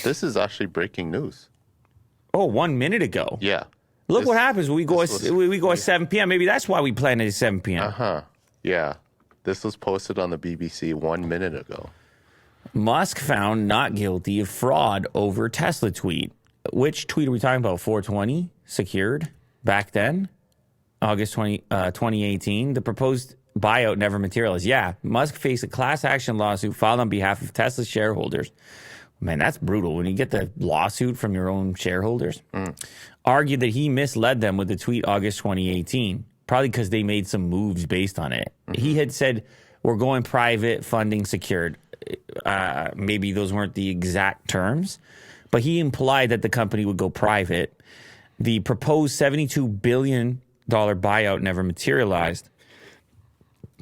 This is actually breaking news. Oh, 1 minute ago. Yeah. Look what happens when we go at 7 p.m. Maybe that's why we planned it at 7 p.m. Yeah. This was posted on the BBC 1 minute ago. Musk found not guilty of fraud over Tesla tweet. Which tweet are we talking about? 420 secured back then, August 2018. The proposed buyout never materialized. Yeah, Musk faced a class action lawsuit filed on behalf of Tesla shareholders. Man, that's brutal. When you get the lawsuit from your own shareholders. Argued that he misled them with the tweet August 2018, probably because they made some moves based on it. He had said, we're going private, funding secured. Maybe those weren't the exact terms, but he implied that the company would go private. The proposed $72 billion buyout never materialized.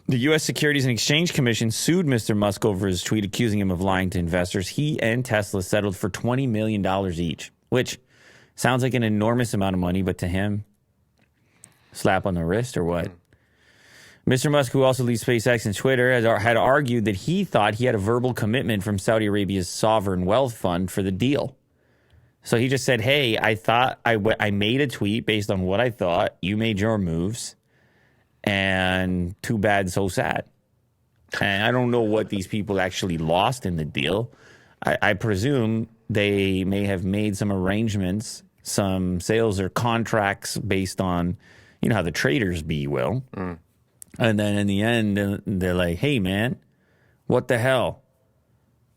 The U.S. Securities and Exchange Commission sued Mr. Musk over his tweet, accusing him of lying to investors. He and Tesla settled for $20 million each, which sounds like an enormous amount of money, but to him, slap on the wrist or what? Mr. Musk, who also leads SpaceX and Twitter, had argued that he thought he had a verbal commitment from Saudi Arabia's sovereign wealth fund for the deal. So he just said, hey, I thought I made a tweet based on what I thought. You made your moves. And too bad, so sad. And I don't know what these people actually lost in the deal. I presume they may have made some arrangements, some sales or contracts based on, you know, how the traders be, Will. And then in the end, they're like, hey, man, what the hell?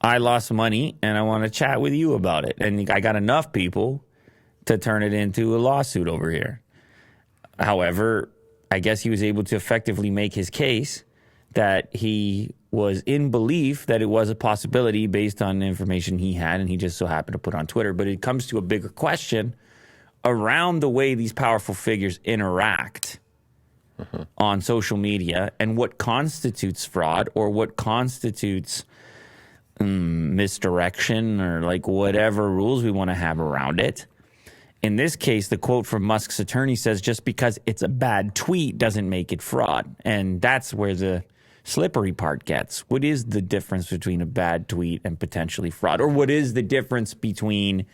I lost money and I want to chat with you about it. And I got enough people to turn it into a lawsuit over here. However, I guess he was able to effectively make his case that he was in belief that it was a possibility based on the information he had, and he just so happened to put on Twitter. But it comes to a bigger question around the way these powerful figures interact on social media and what constitutes fraud or what constitutes misdirection or like whatever rules we want to have around it. In this case, the quote from Musk's attorney says just because it's a bad tweet doesn't make it fraud. And that's where the slippery part gets. What is the difference between a bad tweet and potentially fraud? Or what is the difference between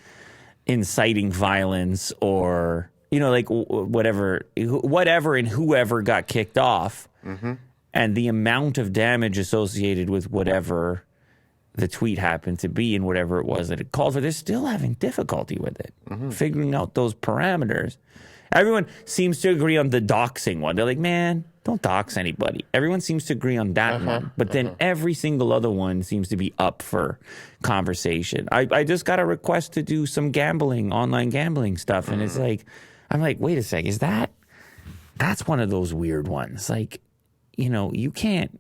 inciting violence or, you know, like whatever and whoever got kicked off and the amount of damage associated with whatever the tweet happened to be and whatever it was that it called for. They're still having difficulty with it, figuring out those parameters. Everyone seems to agree on the doxing one. They're like, man, don't dox anybody. Everyone seems to agree on that one. But then every single other one seems to be up for conversation. I just got a request to do some gambling, online gambling stuff. And it's like, I'm like, wait a sec, that's one of those weird ones. Like, you know, you can't,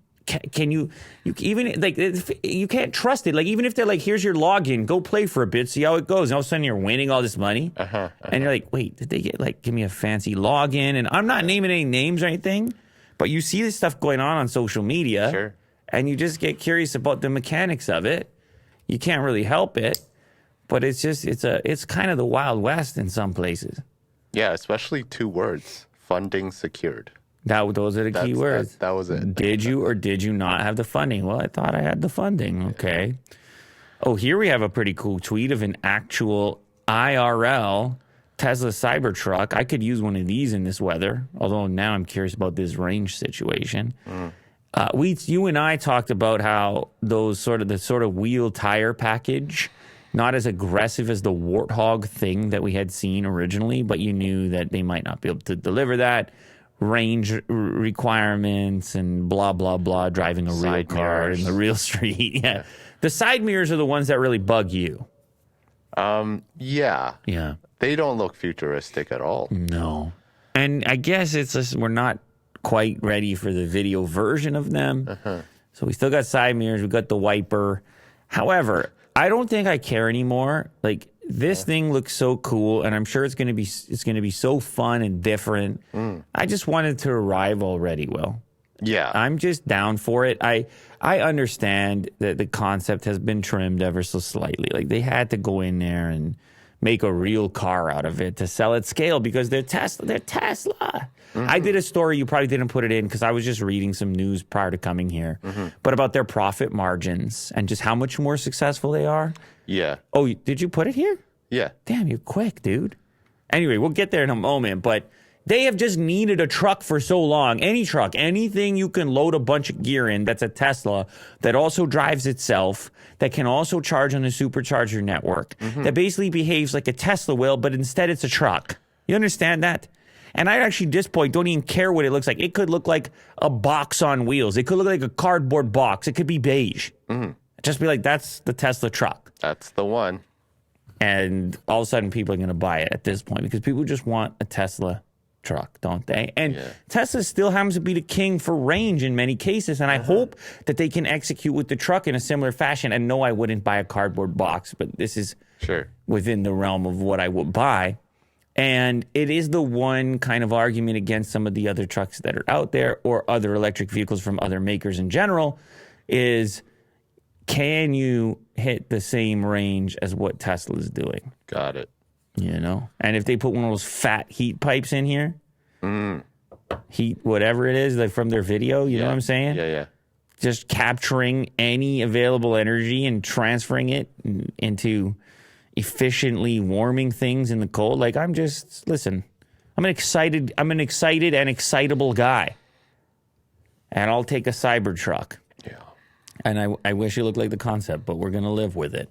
can you even like you can't trust it. Like even if they're like, here's your login, go play for a bit, see how it goes. And all of a sudden you're winning all this money, and you're like, wait, did they get like give me a fancy login? And I'm not naming any names or anything, but you see this stuff going on social media, and you just get curious about the mechanics of it. You can't really help it, but it's just it's kind of the Wild West in some places. Yeah, especially 2 words: funding secured. Those are the key words. That was it. Did you or did you not have the funding? Well, I thought I had the funding. Okay. Oh, here we have a pretty cool tweet of an actual IRL Tesla Cybertruck. I could use one of these in this weather, although now I'm curious about this range situation. You and I talked about how the sort of wheel tire package, not as aggressive as the Warthog thing that we had seen originally, but you knew that they might not be able to deliver that. Range requirements and blah, blah, blah, driving a real car in the real street. Yeah. The side mirrors are the ones that really bug you. Yeah. They don't look futuristic at all. No. And I guess it's just we're not quite ready for the video version of them. So we still got side mirrors. We got the wiper. However, I don't think I care anymore. Like, this thing looks so cool, and I'm sure it's going to be so fun and different. I just wanted to arrive already, Will. Yeah. I'm just down for it. I understand that the concept has been trimmed ever so slightly. Like, they had to go in there and make a real car out of it to sell at scale because they're Tesla. They're Tesla. I did a story. You probably didn't put it in because I was just reading some news prior to coming here, but about their profit margins and just how much more successful they are. Yeah. Oh, did you put it here? Yeah. Damn, you're quick, dude. Anyway, we'll get there in a moment, but they have just needed a truck for so long. Any truck, anything you can load a bunch of gear in that's a Tesla that also drives itself, that can also charge on a supercharger network, that basically behaves like a Tesla will, but instead it's a truck. You understand that? And I actually, at this point, don't even care what it looks like. It could look like a box on wheels. It could look like a cardboard box. It could be beige. Just be like, that's the Tesla truck. That's the one. And all of a sudden, people are going to buy it at this point because people just want a Tesla truck, don't they? And Tesla still happens to be the king for range in many cases. And I hope that they can execute with the truck in a similar fashion. And no, I wouldn't buy a cardboard box, but this is within the realm of what I would buy. And it is the one kind of argument against some of the other trucks that are out there or other electric vehicles from other makers in general is, can you hit the same range as what Tesla's doing? Got it. You know? And if they put one of those fat heat pipes in here, heat, whatever it is, like from their video, you know what I'm saying? Yeah. Just capturing any available energy and transferring it into efficiently warming things in the cold. Like, listen, I'm an excited and excitable guy. And I'll take a Cybertruck. Yeah. And I wish it looked like the concept, but we're going to live with it.